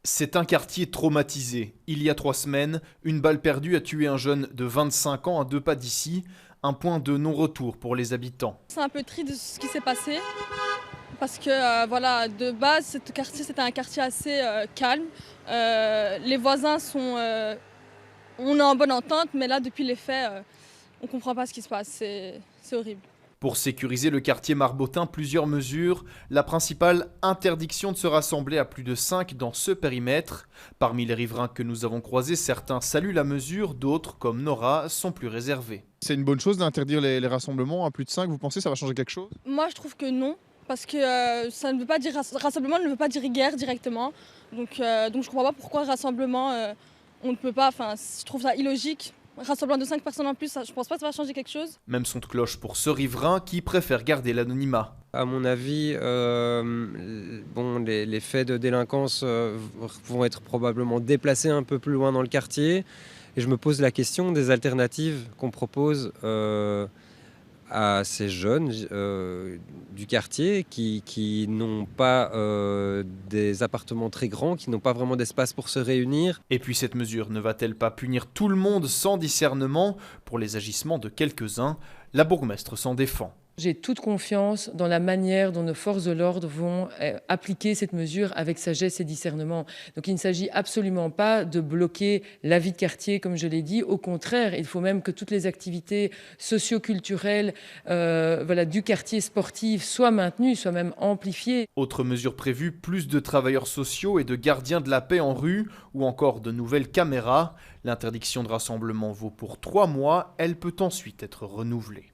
C'est un quartier traumatisé. Il y a 3 semaines, une balle perdue a tué un jeune de 25 ans à 2 pas d'ici, un point de non-retour pour les habitants. C'est un peu triste de ce qui s'est passé parce que voilà, de base, ce quartier c'était un quartier assez calme. Les voisins sont, on est en bonne entente, mais là depuis les faits, on comprend pas ce qui se passe. C'est horrible. Pour sécuriser le quartier marbotin, plusieurs mesures. La principale, interdiction de se rassembler à plus de 5 dans ce périmètre. Parmi les riverains que nous avons croisés, certains saluent la mesure, d'autres, comme Nora, sont plus réservés. C'est une bonne chose d'interdire les rassemblements à plus de 5. Vous pensez que ça va changer quelque chose? Moi je trouve que non, parce que ça ne veut pas dire rassemblement ne veut pas dire guerre directement. Donc je comprends pas pourquoi rassemblement on ne peut pas. Enfin, je trouve ça illogique. Rassemblement de 5 personnes en plus, je pense pas que ça va changer quelque chose. Même son de cloche pour ce riverain qui préfère garder l'anonymat. À mon avis, les faits de délinquance vont être probablement déplacés un peu plus loin dans le quartier. Et je me pose la question des alternatives qu'on propose à ces jeunes du quartier qui n'ont pas des appartements très grands, qui n'ont pas vraiment d'espace pour se réunir. Et puis cette mesure ne va-t-elle pas punir tout le monde sans discernement pour les agissements de quelques-uns? La bourgmestre s'en défend. J'ai toute confiance dans la manière dont nos forces de l'ordre vont appliquer cette mesure avec sagesse et discernement. Donc il ne s'agit absolument pas de bloquer la vie de quartier, comme je l'ai dit. Au contraire, il faut même que toutes les activités socio-culturelles du quartier sportif soient maintenues, soient même amplifiées. Autre mesure prévue, plus de travailleurs sociaux et de gardiens de la paix en rue, ou encore de nouvelles caméras. L'interdiction de rassemblement vaut pour 3 mois, elle peut ensuite être renouvelée.